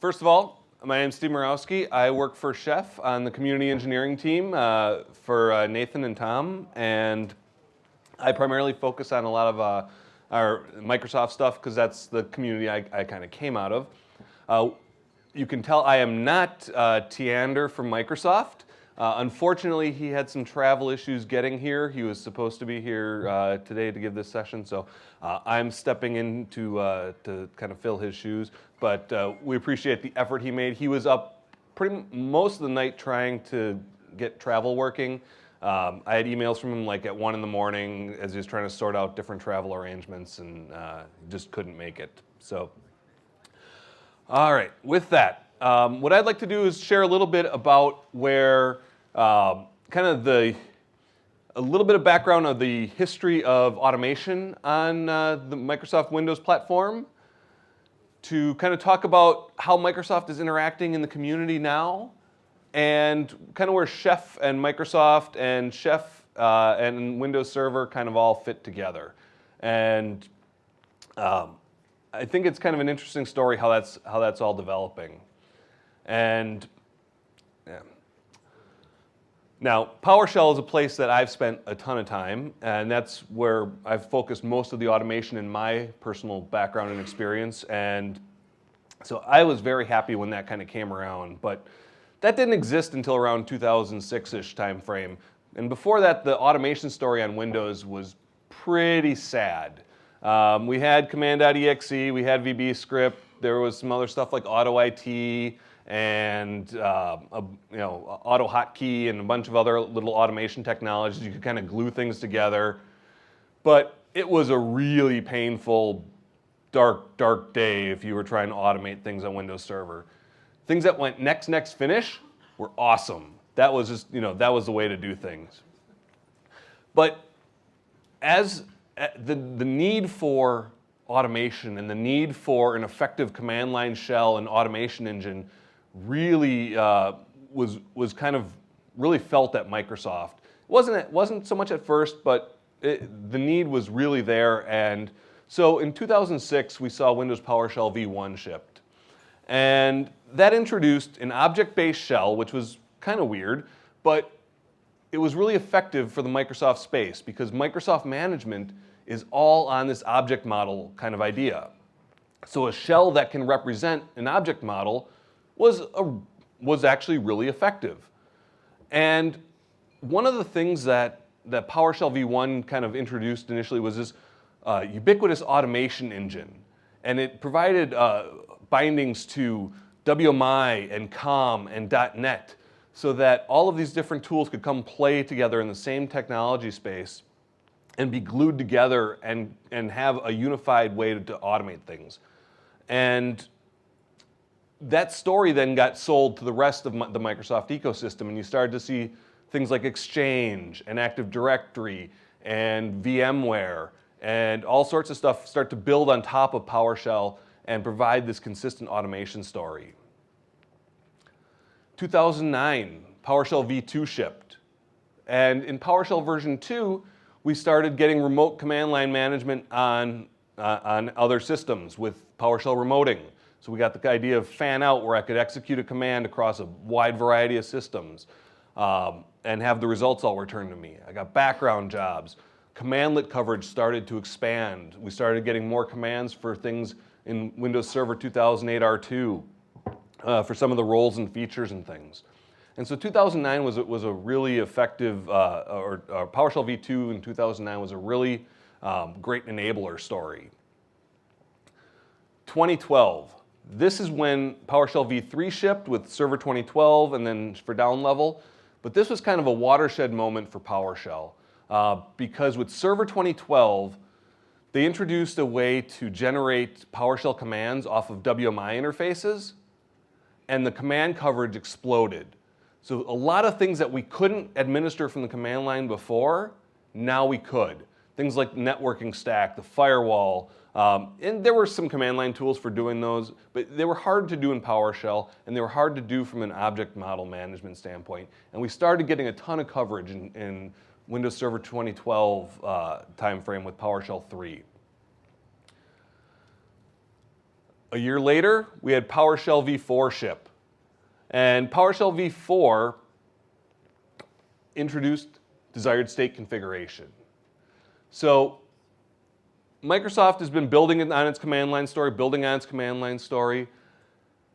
First of all, my name's Steve Murawski. I work for Chef on the community engineering team for Nathan and Tom, and I primarily focus on a lot of our Microsoft stuff because that's the community I kind of came out of. You can tell I am not Tiander from Microsoft. Unfortunately, he had some travel issues getting here. He was supposed to be here today to give this session, so I'm stepping in to kind of fill his shoes. But we appreciate the effort he made. He was up most of the night trying to get travel working. I had emails from him like at 1 in the morning as he was trying to sort out different travel arrangements, and just couldn't make it. So, all right, with that, what I'd like to do is share a little bit about where kind of a little bit of background of the history of automation on the Microsoft Windows platform, to kind of talk about how Microsoft is interacting in the community now, and kind of where Chef and Microsoft and Chef and Windows Server kind of all fit together. And I think it's kind of an interesting story how that's all developing. And yeah. Now, PowerShell is a place that I've spent a ton of time, and that's where I've focused most of the automation in my personal background and experience. And so I was very happy when that kind of came around, but that didn't exist until around 2006-ish time frame. And before that, the automation story on Windows was pretty sad. We had command.exe, we had VB script, there was some other stuff like AutoIT, and auto hotkey and a bunch of other little automation technologies. You could kind of glue things together. But it was a really painful, dark day if you were trying to automate things on Windows Server. Things that went next, finish were awesome. That was just, that was the way to do things. But as the need for automation and the need for an effective command line shell and automation engine really was kind of really felt at Microsoft. It wasn't so much at first, but the need was really there. And so in 2006, we saw Windows PowerShell v1 shipped. And that introduced an object-based shell, which was kind of weird, but it was really effective for the Microsoft space because Microsoft management is all on this object model kind of idea. So a shell that can represent an object model was actually really effective. And one of the things that PowerShell v1 kind of introduced initially was this ubiquitous automation engine. And it provided bindings to WMI and COM and .NET so that all of these different tools could come play together in the same technology space and be glued together and have a unified way to automate things. And that story then got sold to the rest of the Microsoft ecosystem, and you started to see things like Exchange and Active Directory and VMware and all sorts of stuff start to build on top of PowerShell and provide this consistent automation story. 2009, PowerShell v2 shipped. And in PowerShell version 2, we started getting remote command line management on other systems with PowerShell remoting. So we got the idea of fan out where I could execute a command across a wide variety of systems and have the results all returned to me. I got background jobs. Commandlet coverage started to expand. We started getting more commands for things in Windows Server 2008 R2 for some of the roles and features and things. And so 2009 was a really effective, or PowerShell v2 in 2009 was a really great enabler story. 2012, this is when PowerShell v3 shipped with Server 2012 and then for down level. But this was kind of a watershed moment for PowerShell because with Server 2012, they introduced a way to generate PowerShell commands off of WMI interfaces, and the command coverage exploded. So a lot of things that we couldn't administer from the command line before, now we could. Things like networking stack, the firewall, and there were some command line tools for doing those, but they were hard to do in PowerShell, and they were hard to do from an object model management standpoint. And we started getting a ton of coverage in Windows Server 2012 timeframe with PowerShell 3. A year later, we had PowerShell v4 ship. And PowerShell v4 introduced desired state configuration. So Microsoft has been building it on its command line story,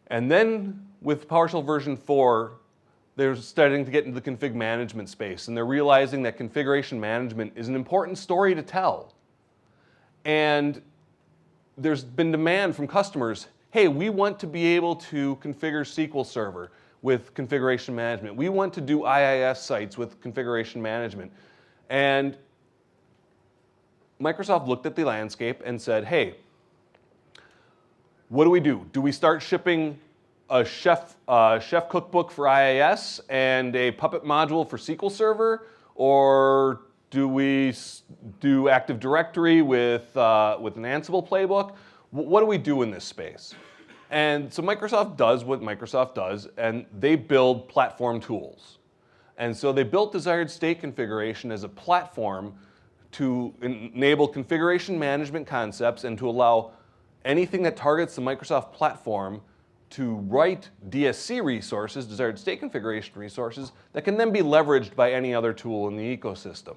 and then with PowerShell version 4, they're starting to get into the config management space, and they're realizing that configuration management is an important story to tell. And there's been demand from customers, hey, we want to be able to configure SQL Server with configuration management. We want to do IAS sites with configuration management. And Microsoft looked at the landscape and said, hey, what do? Do we start shipping a Chef Cookbook for IAS and a Puppet module for SQL Server? Or do we do Active Directory with an Ansible playbook? What do we do in this space? And so Microsoft does what Microsoft does, and they build platform tools. And so they built desired state configuration as a platform to enable configuration management concepts and to allow anything that targets the Microsoft platform to write DSC resources, desired state configuration resources, that can then be leveraged by any other tool in the ecosystem.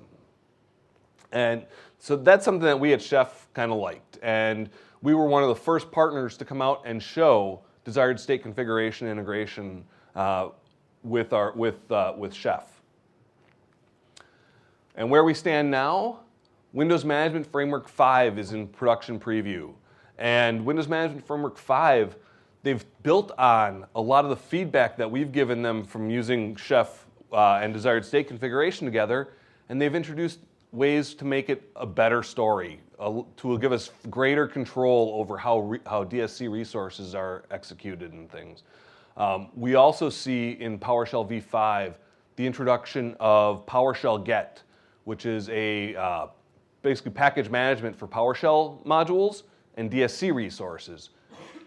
And so that's something that we at Chef kind of liked. And we were one of the first partners to come out and show desired state configuration integration with Chef. And where we stand now, Windows Management Framework 5 is in production preview. And Windows Management Framework 5, they've built on a lot of the feedback that we've given them from using Chef and desired state configuration together, and they've introduced ways to make it a better story, to give us greater control over how DSC resources are executed and things. We also see in PowerShell v5 the introduction of PowerShell Get, which is a basically package management for PowerShell modules and DSC resources,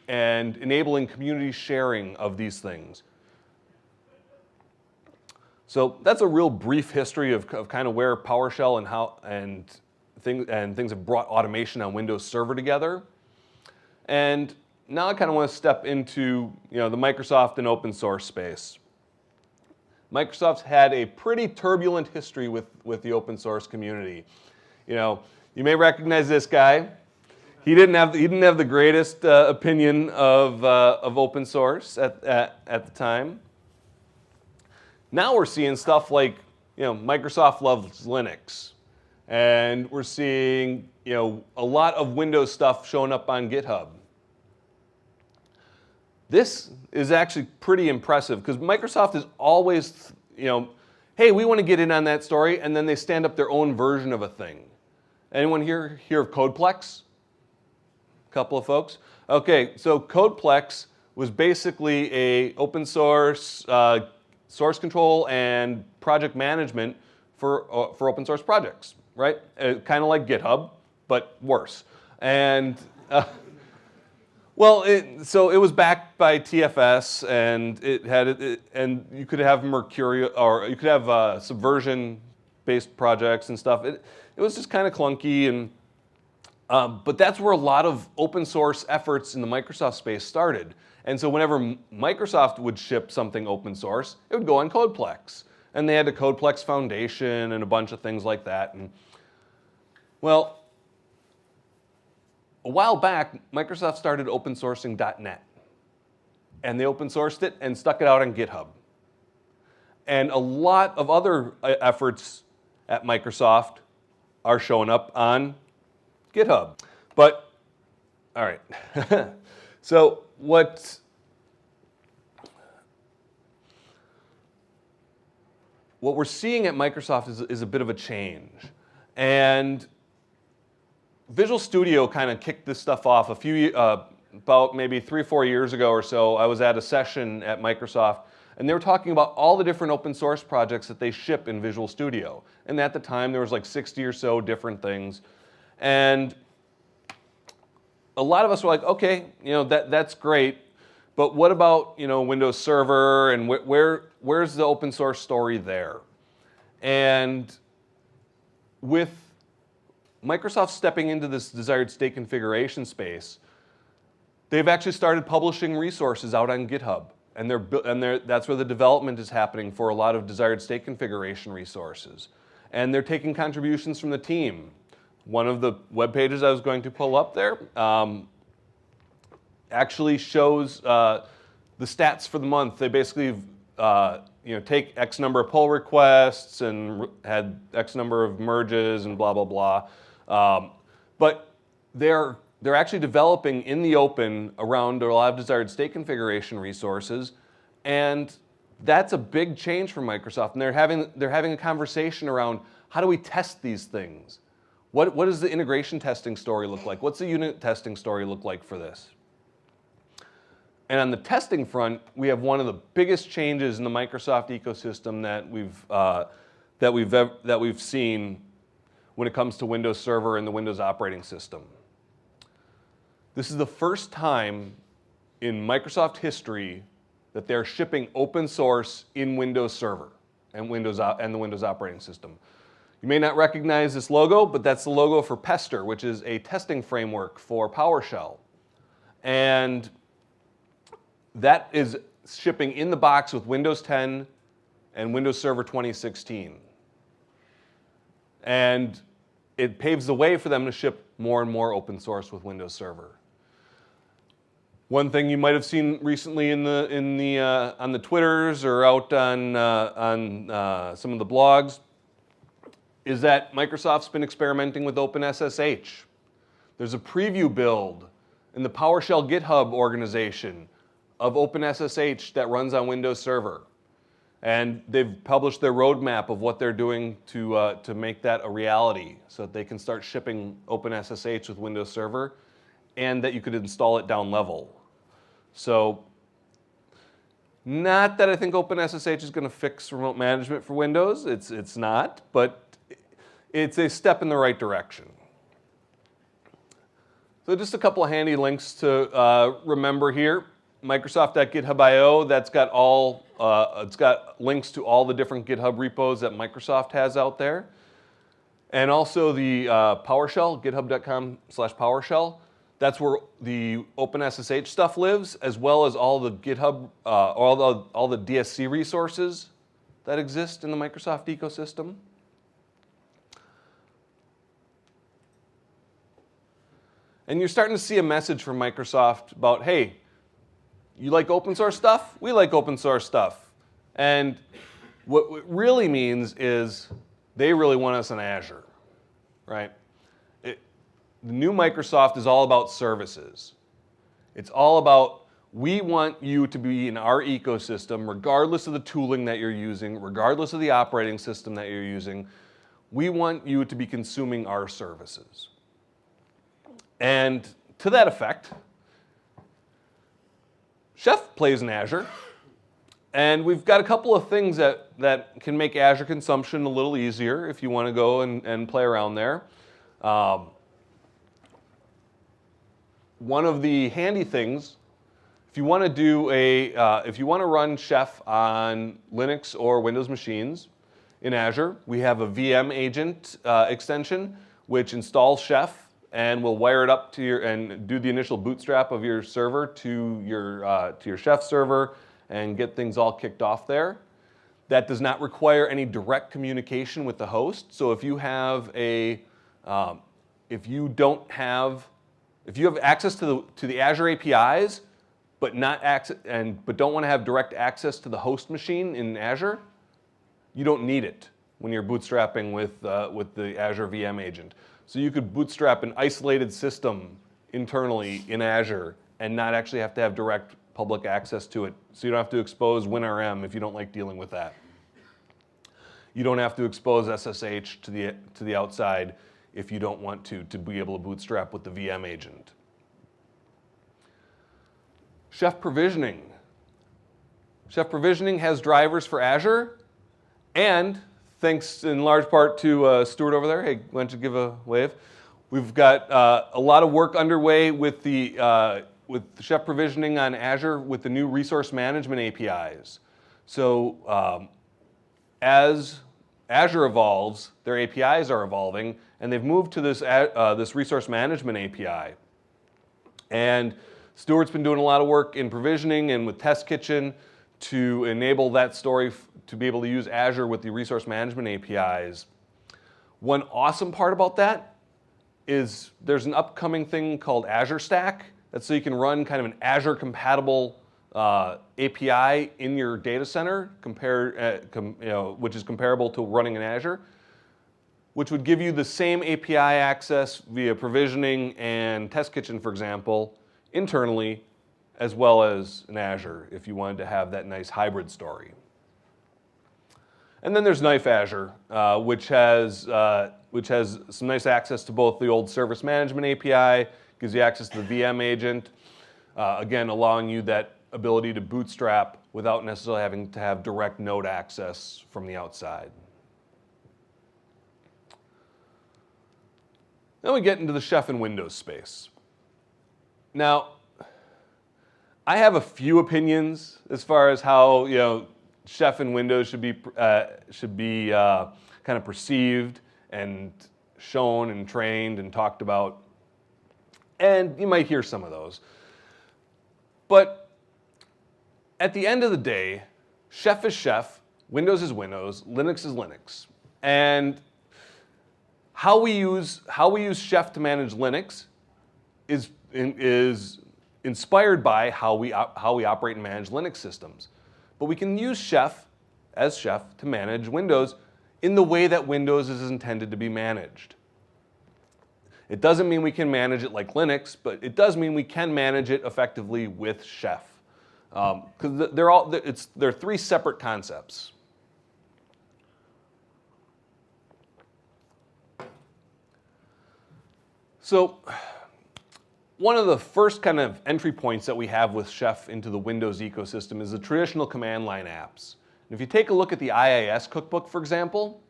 and enabling community sharing of these things. So that's a real brief history of kind of where PowerShell and things have brought automation on Windows Server together. And now I kind of want to step into the Microsoft and open source space. Microsoft's had a pretty turbulent history with the open source community. You may recognize this guy. He didn't have the greatest opinion of open source at the time. Now we're seeing stuff like Microsoft loves Linux, and we're seeing a lot of Windows stuff showing up on GitHub. This is actually pretty impressive because Microsoft is always hey, we want to get in on that story, and then they stand up their own version of a thing. Anyone here hear of Codeplex? A couple of folks. Okay, so Codeplex was basically a open source source control and project management for open source projects, right? Kind of like GitHub, but worse. And so it was backed by TFS, and and you could have Mercurial, or you could have Subversion-based projects and stuff. It was just kind of clunky, and but that's where a lot of open source efforts in the Microsoft space started. And so whenever Microsoft would ship something open source, it would go on Codeplex. And they had the Codeplex Foundation and a bunch of things like that. And, well, a while back, Microsoft started open sourcing .NET. And they open sourced it and stuck it out on GitHub. And a lot of other efforts at Microsoft are showing up on GitHub. But, all right. So what we're seeing at Microsoft is a bit of a change. And Visual Studio kind of kicked this stuff off about maybe 3 or 4 years ago or so. I was at a session at Microsoft, and they were talking about all the different open source projects that they ship in Visual Studio. And at the time, there was like 60 or so different things. And a lot of us were like, okay, that's great, but what about Windows Server, and where's the open source story there? And with Microsoft stepping into this desired state configuration space, they've actually started publishing resources out on GitHub. And that's where the development is happening for a lot of desired state configuration resources. And they're taking contributions from the team. One of the web pages I was going to pull up there actually shows the stats for the month. They basically take X number of pull requests and had X number of merges and blah, blah, blah. But they're actually developing in the open around a lot of desired state configuration resources, and that's a big change for Microsoft. And they're having a conversation around how do we test these things? What does the integration testing story look like? What's the unit testing story look like for this? And on the testing front, we have one of the biggest changes in the Microsoft ecosystem that we've seen when it comes to Windows Server and the Windows operating system. This is the first time in Microsoft history that they're shipping open source in Windows Server and the Windows operating system. You may not recognize this logo, but that's the logo for Pester, which is a testing framework for PowerShell. And that is shipping in the box with Windows 10 and Windows Server 2016. And it paves the way for them to ship more and more open source with Windows Server. One thing you might have seen recently on the Twitters or out on some of the blogs is that Microsoft's been experimenting with OpenSSH. There's a preview build in the PowerShell GitHub organization of OpenSSH that runs on Windows Server. And they've published their roadmap of what they're doing to make that a reality so that they can start shipping OpenSSH with Windows Server and that you could install it down level. So, not that I think OpenSSH is going to fix remote management for Windows. It's not, but it's a step in the right direction. So just a couple of handy links to remember here. Microsoft.github.io, that's got it's got links to all the different GitHub repos that Microsoft has out there. And also the PowerShell, github.com/PowerShell. That's where the OpenSSH stuff lives, as well as all the GitHub, all the DSC resources that exist in the Microsoft ecosystem. And you're starting to see a message from Microsoft about, hey, you like open source stuff? We like open source stuff. And what it really means is they really want us in Azure, right? The new Microsoft is all about services. It's all about, we want you to be in our ecosystem, regardless of the tooling that you're using, regardless of the operating system that you're using. We want you to be consuming our services. And to that effect, Chef plays in Azure. And we've got a couple of things that can make Azure consumption a little easier if you want to go and play around there. One of the handy things, if you want to run Chef on Linux or Windows machines in Azure, we have a VM agent extension which installs Chef and will wire it up to and do the initial bootstrap of your server to your Chef server and get things all kicked off there. That does not require any direct communication with the host. So if you have if you have access to the Azure APIs, but don't want to have direct access to the host machine in Azure, you don't need it when you're bootstrapping with the Azure VM agent. So you could bootstrap an isolated system internally in Azure and not actually have to have direct public access to it. So you don't have to expose WinRM if you don't like dealing with that. You don't have to expose SSH to the outside if you don't want to be able to bootstrap with the VM agent. Chef provisioning. Chef provisioning has drivers for Azure, and thanks in large part to Stuart over there. Hey, why don't you give a wave? We've got a lot of work underway with the Chef provisioning on Azure with the new resource management APIs. So as Azure evolves, their APIs are evolving, and they've moved to this resource management API. And Stuart's been doing a lot of work in provisioning and with Test Kitchen to enable that story to be able to use Azure with the resource management APIs. One awesome part about that is there's an upcoming thing called Azure Stack. That's so you can run kind of an Azure compatible API in your data center, which is comparable to running in Azure, which would give you the same API access via provisioning and Test Kitchen, for example, internally, as well as in Azure, if you wanted to have that nice hybrid story. And then there's Knife Azure, which has some nice access to both the old service management API, gives you access to the VM agent, again, allowing you that ability to bootstrap without necessarily having to have direct node access from the outside. Then we get into the Chef and Windows space. Now, I have a few opinions as far as how Chef and Windows should be kind of perceived and shown and trained and talked about, and you might hear some of those. But at the end of the day, Chef is Chef, Windows is Windows, Linux is Linux, and how we use Chef to manage Linux is inspired by how we operate and manage Linux systems. But we can use Chef as Chef to manage Windows in the way that Windows is intended to be managed. It doesn't mean we can manage it like Linux, but it does mean we can manage it effectively with Chef. Because they're three separate concepts. So one of the first kind of entry points that we have with Chef into the Windows ecosystem is the traditional command line apps. And if you take a look at the IAS Cookbook, for example,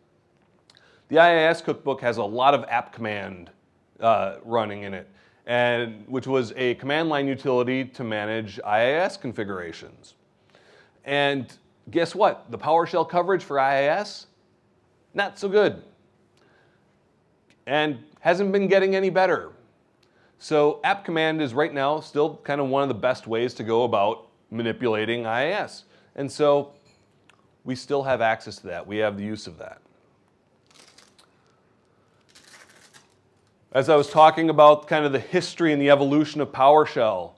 the IAS Cookbook has a lot of app command running in it, which was a command line utility to manage IAS configurations. And guess what? The PowerShell coverage for IAS, not so good. And hasn't been getting any better. So app command is right now still kind of one of the best ways to go about manipulating IAS. And so we still have access to that. We have the use of that. As I was talking about kind of the history and the evolution of PowerShell,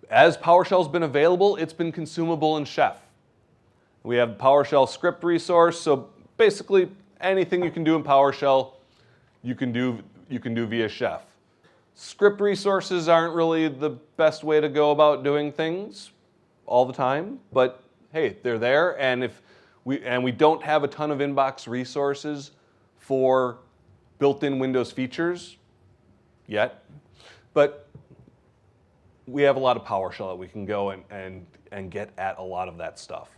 as PowerShell's been available, it's been consumable in Chef. We have PowerShell Script Resource, so basically anything you can do in PowerShell, you can do via Chef. Script resources aren't really the best way to go about doing things all the time, but hey, they're there, and we don't have a ton of inbox resources for built-in Windows features yet, but we have a lot of PowerShell that we can go and get at a lot of that stuff.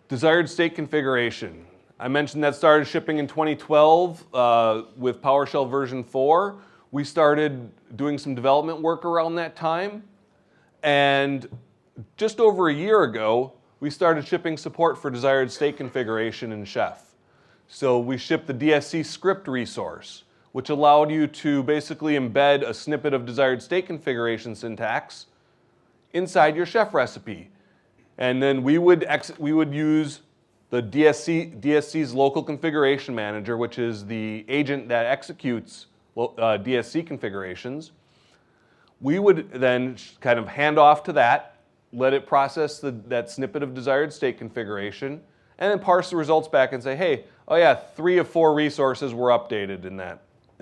Desired state configuration. I mentioned that started shipping in 2012 with PowerShell version 4. We started doing some development work around that time, and just over a year ago, we started shipping support for desired state configuration in Chef. So we shipped the DSC Script Resource, which allowed you to basically embed a snippet of desired state configuration syntax inside your Chef recipe. And then we would use the DSC's local configuration manager, which is the agent that executes DSC configurations. We would then kind of hand off to that, let it process that snippet of desired state configuration, and then parse the results back and say, hey, oh yeah, 3 of 4 resources were updated in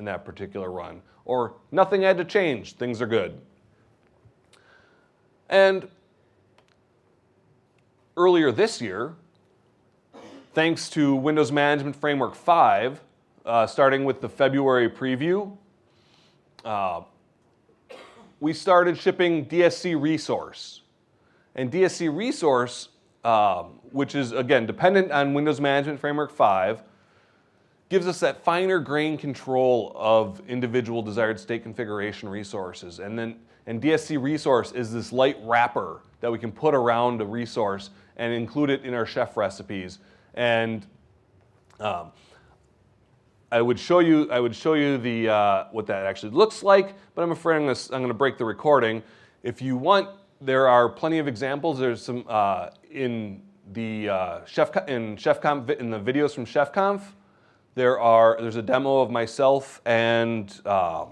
that particular run. Or nothing had to change, things are good. And earlier this year, thanks to Windows Management Framework 5, starting with the February preview, we started shipping DSC Resource. And DSC Resource, which is, again, dependent on Windows Management Framework 5, gives us that finer grain control of individual desired state configuration resources. And DSC Resource is this light wrapper that we can put around a resource and include it in our Chef recipes. And I I would show you the what that actually looks like, but I'm afraid I'm going to break the recording. If you want, there are plenty of examples. There's some in the ChefConf, in the videos from ChefConf. There's a demo of myself and of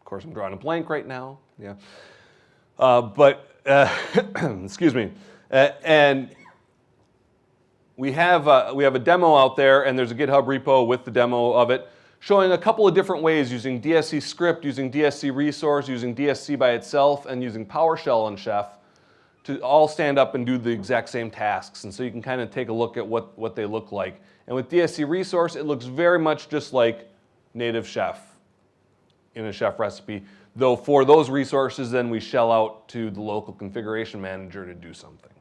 course I'm drawing a blank right now. Yeah, excuse me, and we have a demo out there, and there's a GitHub repo with the demo of it, showing a couple of different ways using DSC Script, using DSC Resource, using DSC by itself, and using PowerShell and Chef to all stand up and do the exact same tasks. And so you can kind of take a look at what they look like. And with DSC Resource, it looks very much just like native Chef in a Chef recipe, though for those resources, then we shell out to the local configuration manager to do something.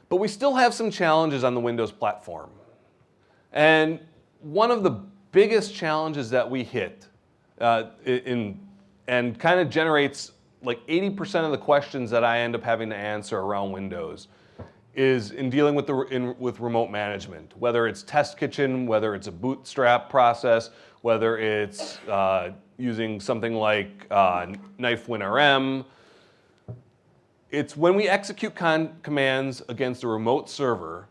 But we still have some challenges on the Windows platform. And one of the biggest challenges that we hit and kind of generates like 80% of the questions that I end up having to answer around Windows is in dealing with with remote management, whether it's Test Kitchen, whether it's a bootstrap process, whether it's using something like Knife WinRM. It's when we execute commands against a remote server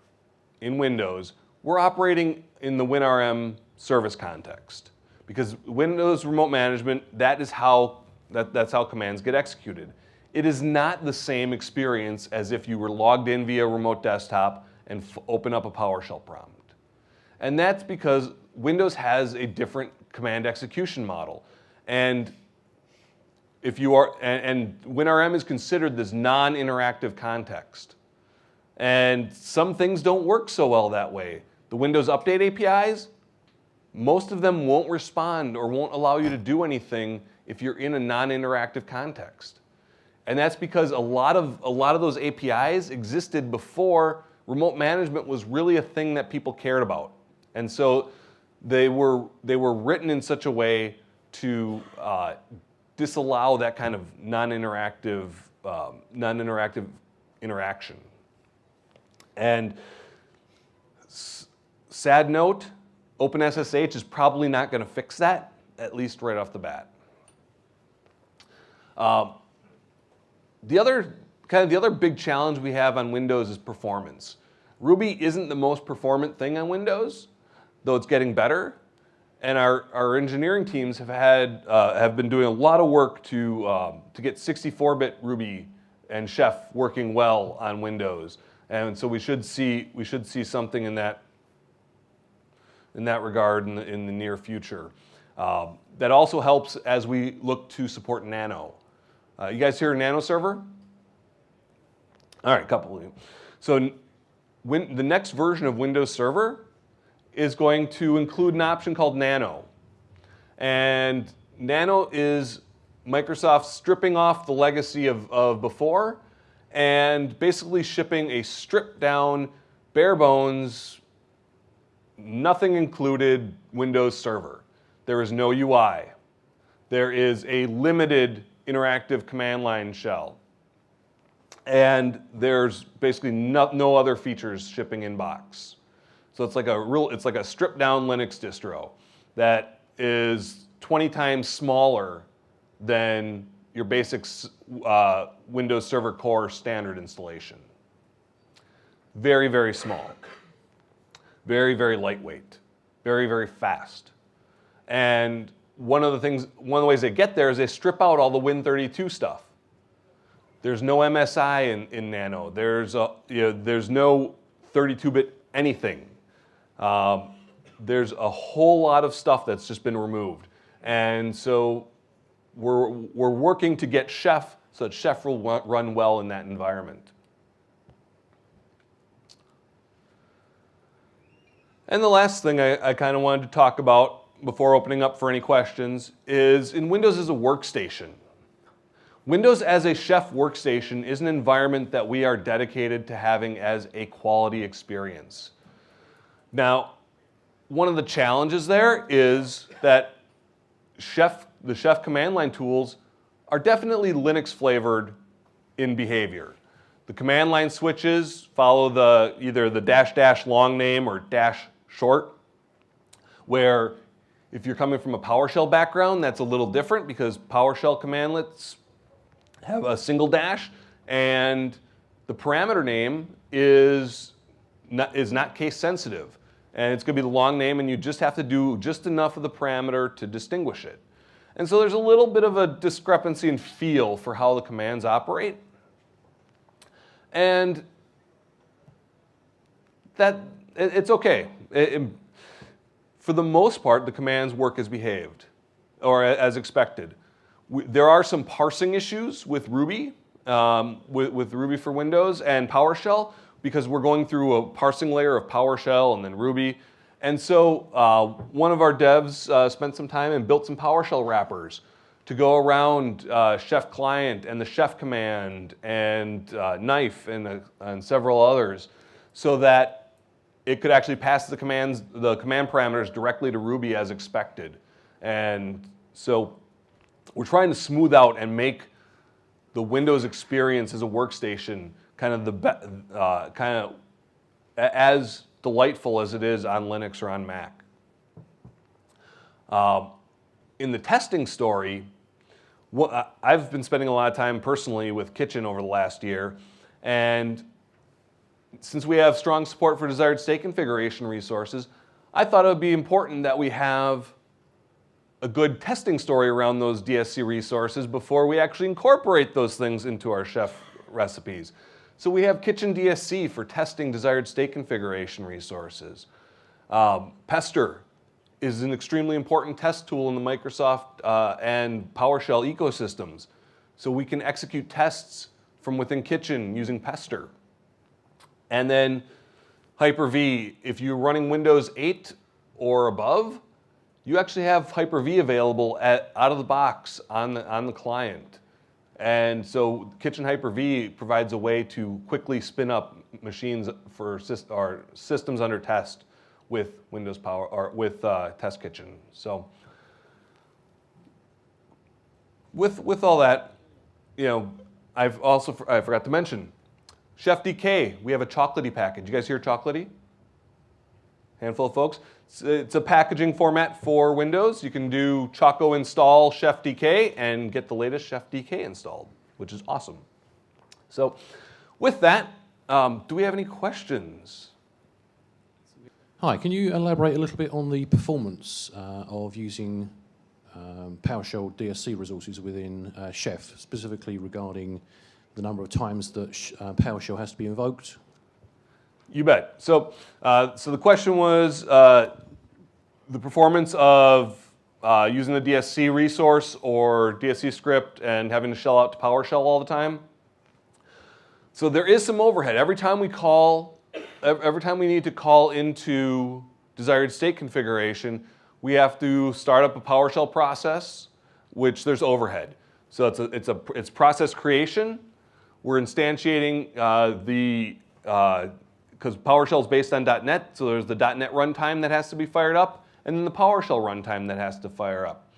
in Windows, we're operating in the WinRM service context. Because Windows remote management, that's how commands get executed. It is not the same experience as if you were logged in via remote desktop and open up a PowerShell prompt. And that's because Windows has a different command execution model. And if you are, and WinRM is considered this non-interactive context. And some things don't work so well that way. The Windows Update APIs, most of them won't respond or won't allow you to do anything if you're in a non-interactive context. And that's because a lot of those APIs existed before remote management was really a thing that people cared about. And so they were written in such a way to disallow that kind of non-interactive interaction. And sad note, OpenSSH is probably not going to fix that, at least right off the bat. The other big challenge we have on Windows is performance. Ruby isn't the most performant thing on Windows, though it's getting better. And our engineering teams have been doing a lot of work to get 64-bit Ruby and Chef working well on Windows, and so we should see something in that regard in the near future. That also helps as we look to support Nano. You guys hear Nano server? All right, a couple of you. So the next version of Windows Server is going to include an option called Nano. And Nano is Microsoft stripping off the legacy of before and basically shipping a stripped down, bare bones, nothing included Windows Server. There is no UI. There is a limited interactive command line shell. And there's basically no other features shipping in box. So it's like a stripped down Linux distro that is 20 times smaller than your basic Windows Server Core standard installation. Very, very small. Very, very lightweight. Very, very fast. And one of the ways they get there is they strip out all the Win32 stuff. There's no MSI in Nano. There's no 32-bit anything. There's a whole lot of stuff that's just been removed. And so we're working to get Chef so that Chef will run well in that environment. And the last thing I kind of wanted to talk about before opening up for any questions is in Windows as a workstation. Windows as a Chef workstation is an environment that we are dedicated to having as a quality experience. Now, one of the challenges there is that the Chef command line tools are definitely Linux flavored in behavior. The command line switches follow either the -- long name or -- short, where if you're coming from a PowerShell background, that's a little different because PowerShell commandlets have a single dash, and the parameter name is not case sensitive. And it's going to be the long name, and you just have to do just enough of the parameter to distinguish it. And so there's a little bit of a discrepancy in feel for how the commands operate. And it's okay. For the most part, the commands work as behaved, or as expected. There are some parsing issues with Ruby, with Ruby for Windows and PowerShell, because we're going through a parsing layer of PowerShell and then Ruby. And so one of our devs spent some time and built some PowerShell wrappers to go around chef client and the chef command and knife and several others, so that it could actually pass the command parameters directly to Ruby as expected. And so we're trying to smooth out and make the Windows experience as a workstation kind of as delightful as it is on Linux or on Mac. In the testing story, I've been spending a lot of time personally with Kitchen over the last year, and since we have strong support for desired state configuration resources, I thought it would be important that we have a good testing story around those DSC resources before we actually incorporate those things into our chef recipes. So we have Kitchen DSC for testing desired state configuration resources. Pester is an extremely important test tool in the Microsoft and PowerShell ecosystems. So we can execute tests from within Kitchen using Pester. And then Hyper-V, if you're running Windows 8 or above, you actually have Hyper-V available out of the box on the client. And so Kitchen Hyper-V provides a way to quickly spin up machines for systems under test with Windows Power or with Test Kitchen. So with all that, I forgot to mention Chef DK. We have a chocolatey package. You guys hear chocolatey? Handful of folks. It's a packaging format for Windows. You can do Choco install Chef DK and get the latest Chef DK installed, which is awesome. So with that, do we have any questions? Hi, can you elaborate a little bit on the performance of using PowerShell DSC resources within Chef, specifically regarding the number of times that PowerShell has to be invoked? You bet. So the question was the performance of using the DSC resource or DSC script and having to shell out to PowerShell all the time. So there is some overhead. Every time we need to call into desired state configuration, we have to start up a PowerShell process, which there's overhead. So it's process creation. We're instantiating because PowerShell is based on .NET, so there's the .NET runtime that has to be fired up, and then the PowerShell runtime that has to fire up.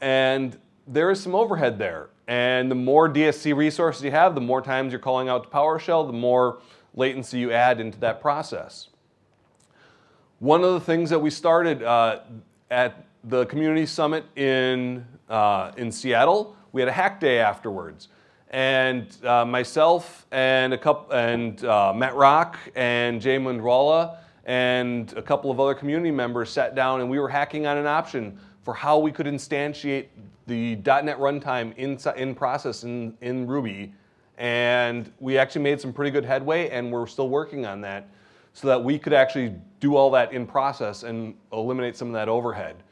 And there is some overhead there. And the more DSC resources you have, the more times you're calling out to PowerShell, the more latency you add into that process. One of the things that we started at the community summit in Seattle, we had a hack day afterwards. And myself and Matt Rock and Jay Mundwala and a couple of other community members sat down and we were hacking on an option for how we could instantiate the .NET runtime in process in Ruby. And we actually made some pretty good headway, and we're still working on that so that we could actually do all that in process and eliminate some of that overhead.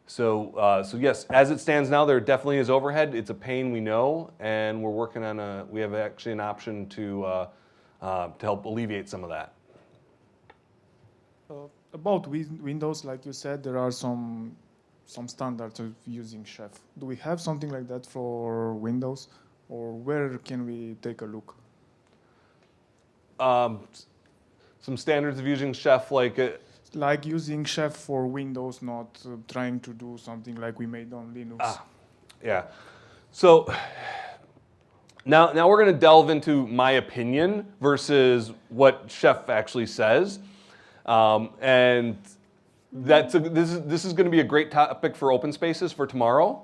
So yes, as it stands now, there definitely is overhead. It's a pain, we know, and we're working on we have actually an option to help alleviate some of that. About Windows, like you said, there are some standards of using Chef. Do we have something like that for Windows, or where can we take a look? Some standards of using Chef, like using Chef for Windows, not trying to do something like we made on Linux. Yeah. So Now we're going to delve into my opinion versus what Chef actually says, and this is going to be a great topic for open spaces for tomorrow.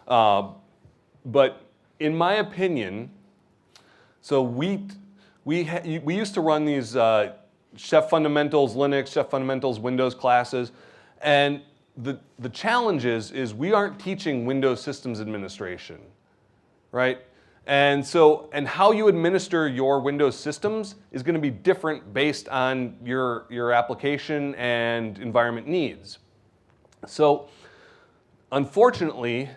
But in my opinion, so we used to run these Chef Fundamentals Linux, Chef Fundamentals Windows classes, and the challenge is we aren't teaching Windows systems administration, right? And how you administer your Windows systems is going to be different based on your application and environment needs. So unfortunately,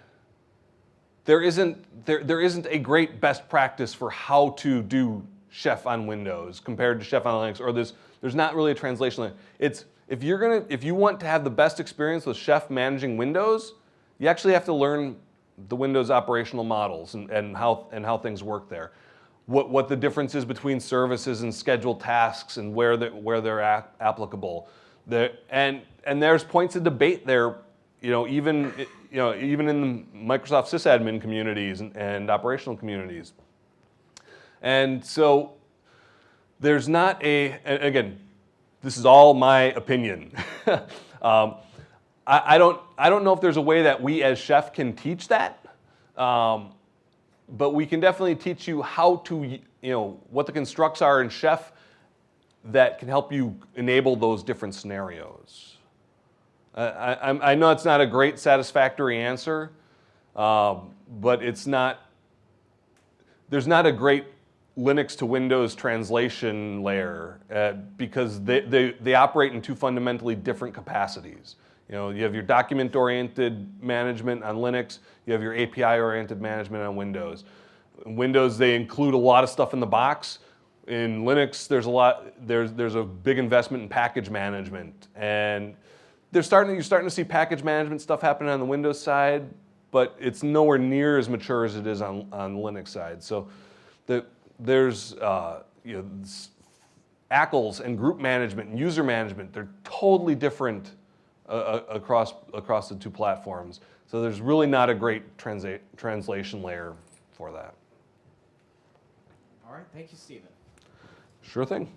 there isn't a great best practice for how to do Chef on Windows compared to Chef on Linux, or there's not really a translation. It's if you want to have the best experience with Chef managing Windows, you actually have to learn the Windows operational models and how things work there. What the difference is between services and scheduled tasks and where they're applicable. And there's points of debate there, even in the Microsoft sysadmin communities and operational communities. And so there's not again, this is all my opinion. I don't know if there's a way that we as Chef can teach that, but we can definitely teach you how to, what the constructs are in Chef that can help you enable those different scenarios. I know it's not a great satisfactory answer, but there's not a great Linux to Windows translation layer because they operate in two fundamentally different capacities. You have your document-oriented management on Linux, you have your API-oriented management on Windows. In Windows, they include a lot of stuff in the box. In Linux, there's a big investment in package management, and you're starting to see package management stuff happening on the Windows side, but it's nowhere near as mature as it is on the Linux side. So there's ACLs and group management and user management. They're totally different across the two platforms. So there's really not a great translation layer for that. All right, thank you, Stephen. Sure thing.